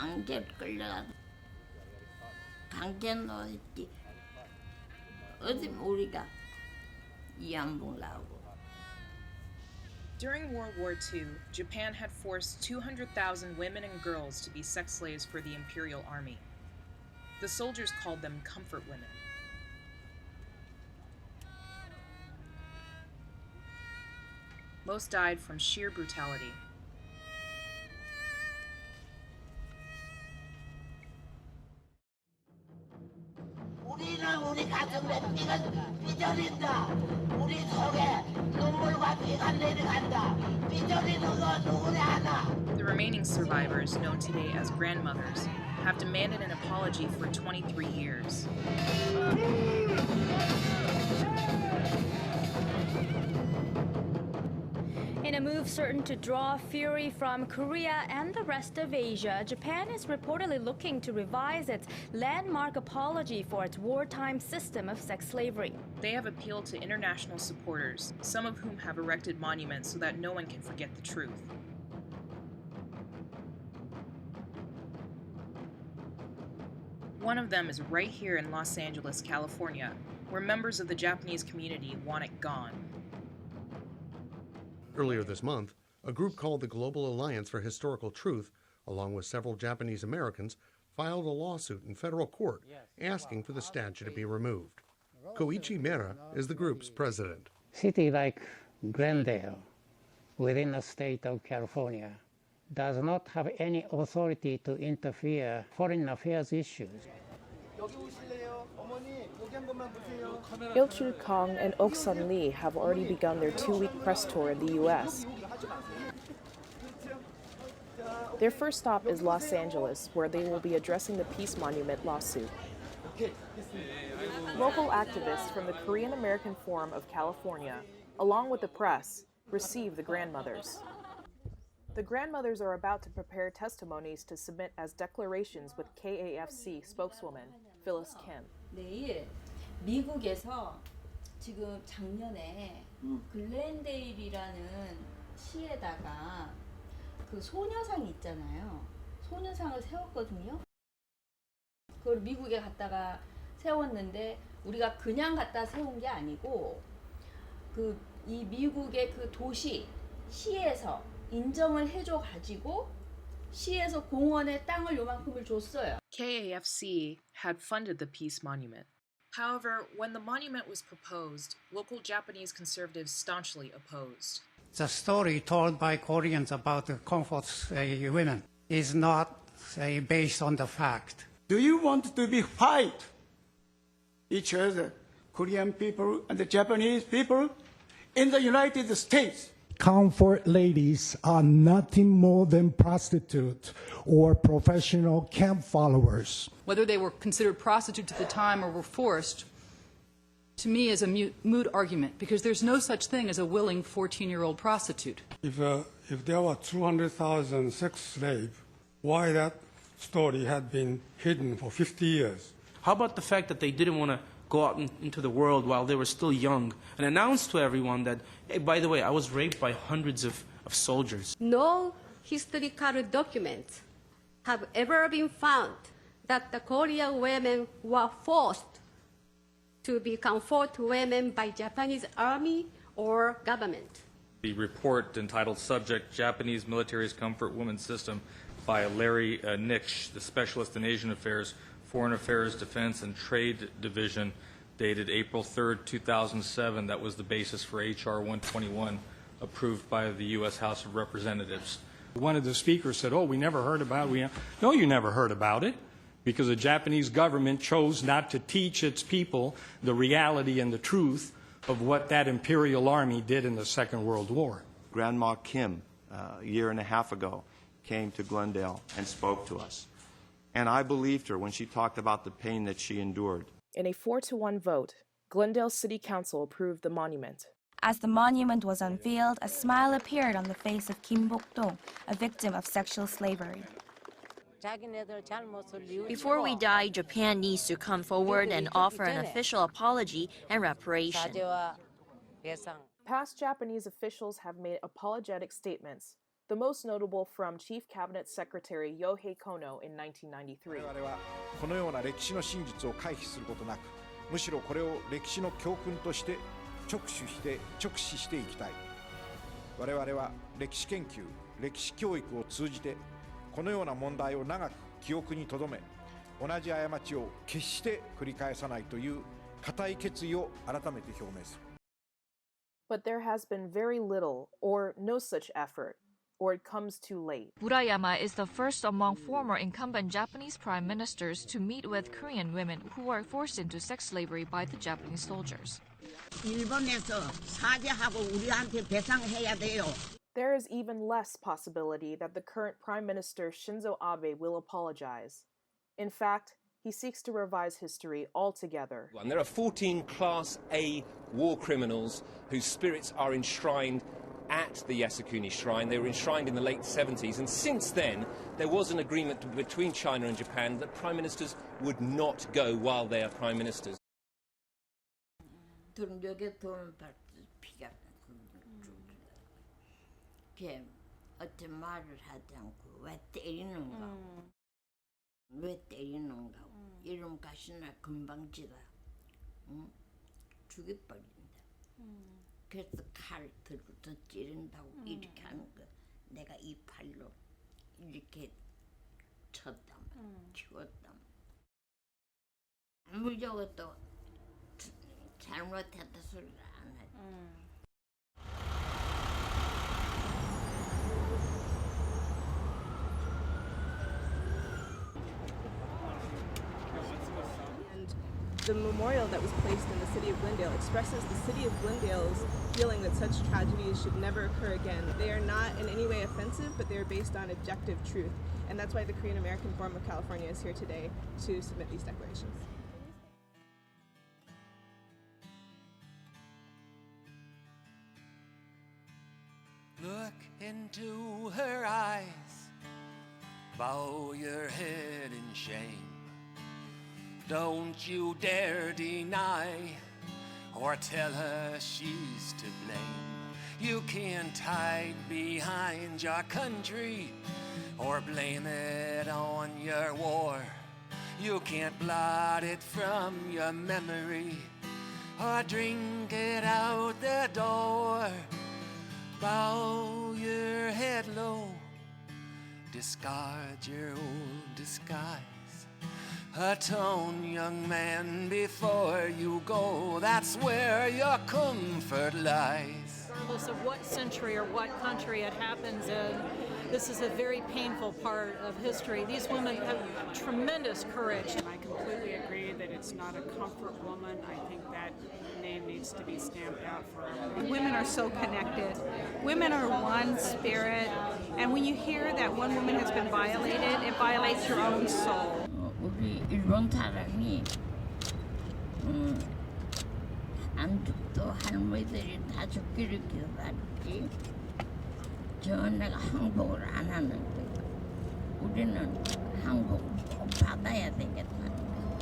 강제로 끌려가서 강제 노했지. 어디 우리가 이양봉 나오고. During World War II, Japan had forced 200,000 women and girls to be sex slaves for the Imperial Army. The soldiers called them comfort women. Most died from sheer brutality. 우리는 우리 가슴에 피가 삐져린다. 우리 속에 눈물과 피가 내려간다. 삐져리는 거 누구나 하나. The remaining survivors, known today as grandmothers, have demanded an apology for 23 years. In a move certain to draw fury from Korea and the rest of Asia, Japan is reportedly looking to revise its landmark apology for its wartime system of sex slavery. They have appealed to international supporters, some of whom have erected monuments so that no one can forget the truth. One of them is right here in Los Angeles, California, where members of the Japanese community want it gone. Earlier this month, a group called the Global Alliance for Historical Truth, along with several Japanese Americans, filed a lawsuit in federal court asking for the statue to be removed. Koichi Mera is the group's president. City like Glendale, within the state of California, does not have any authority to interfere in foreign affairs issues. Il-Chul Kong and Ok-Sun Lee have already begun their 2-week press tour in the U.S. Their first stop is Los Angeles, where they will be addressing the Peace Monument lawsuit. Local activists from the Korean American Forum of California, along with the press, receive the grandmothers. The grandmothers are about to prepare testimonies to submit as declarations with KAFC spokeswoman Phyllis Kim. 내일 미국에서 지금 작년에 글렌데일이라는 시에다가 그 소녀상 있잖아요. 소녀상을 세웠거든요. 그걸 미국에 갔다가 세웠는데 우리가 그냥 갖다 세운 게 아니고 그 이 미국의 그 도시 시에서 인정을 해줘 가지고 시에서 공원에 땅을 요만큼을 줬어요. KAFC had funded the Peace Monument. However, when the monument was proposed, local Japanese conservatives staunchly opposed. The story told by Koreans about the comfort women is not based on the fact. Do you want to be fight each other, Korean people and the Japanese people in the United States? Comfort ladies are nothing more than prostitutes or professional camp followers. Whether they were considered prostitutes at the time or were forced, to me is a moot argument, because there's no such thing as a willing 14-year-old prostitute. If there were 200,000 sex slaves, why that story had been hidden for 50 years? How about the fact that they didn't want to go out into the world while they were still young and announce to everyone that, hey, by the way, I was raped by hundreds of soldiers? No historical documents have ever been found that the Korean women were forced to be comfort women by Japanese army or government. The report entitled Subject, Japanese Military's Comfort Women System by Larry Nix, the specialist in Asian Affairs, Foreign Affairs, Defense, and Trade Division, dated April 3rd, 2007. That was the basis for H.R. 121, approved by the U.S. House of Representatives. One of the speakers said, oh, we never heard about it. No, you never heard about it, because the Japanese government chose not to teach its people the reality and the truth of what that imperial army did in the Second World War. Grandma Kim, a year and a half ago, came to Glendale and spoke to us. And I believed her when she talked about the pain that she endured. In a 4-1 vote, Glendale City Council approved the monument. As the monument was unveiled, a smile appeared on the face of Kim Bok-dong, a victim of sexual slavery. Before we die, Japan needs to come forward and offer an official apology and reparation. Past Japanese officials have made apologetic statements. the most notable from Chief Cabinet Secretary Yohei Kono in 1993. 我々はこのような歴史の真実を回避することなく、むしろこれを歴史の教訓として直視していきたい。我々は歴史研究、歴史教育を通じてこのような問題を長く記憶に留め、同じ過ちを決して繰り返さないという固い決意を改めて表明する。But there has been very little or no such effort, or it comes too late. Murayama is the first among former incumbent Japanese prime ministers to meet with Korean women who were forced into sex slavery by the Japanese soldiers. 일본에서 사죄하고 우리한테 배상해야 돼요. There is even less possibility that the current Prime Minister Shinzo Abe will apologize. In fact, he seeks to revise history altogether. And there are 14 Class A war criminals whose spirits are enshrined at the Yasukuni Shrine. They were enshrined in the late 70s, and since then there was an agreement between China and Japan that prime ministers would not go while they are prime ministers. 등벽에 돈을 받지 피가 걔 어째 말을 하지 않고 왜 때리는가? 왜 때리는가? 이름 가시나 금방지다. 응? 죽여버린다. 그래서 칼 들고서 찌른다고 이렇게 하는 거. 내가 이 팔로 이렇게 쳤다, 치웠다. 아무리 저것도 잘못했다 소리를 안 해. The memorial that was placed in the City of Glendale expresses the City of Glendale's feeling that such tragedies should never occur again. They are not in any way offensive, but they are based on objective truth. And that's why the Korean American Forum of California is here today to submit these declarations. Look into her eyes, bow your head in shame. Don't you dare deny or tell her she's to blame. You can't hide behind your country or blame it on your war. You can't blot it from your memory or drink it out the door. Bow your head low, discard your old disguise. Atone, young man, before you go. That's where your comfort lies. Regardless of what century or what country it happens in, this is a very painful part of history. These women have tremendous courage. I completely agree that it's not a comfort woman. I think that name needs to be stamped out forever. Women are so connected. Women are one spirit, and when you hear that one woman has been violated, it violates your own soul. 우리 일본 사람이 한국도 할머니들이 다 죽기를 기다렸지. 저 내가 항복을 안 하는데 우리는 항복 꼭 받아야 되겠다는 거.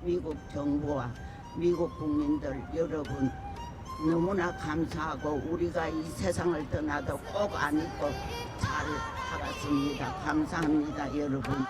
미국 정부와 미국 국민들 여러분 너무나 감사하고 우리가 이 세상을 떠나도 꼭 안 잊고 잘 살았습니다. 감사합니다, 여러분.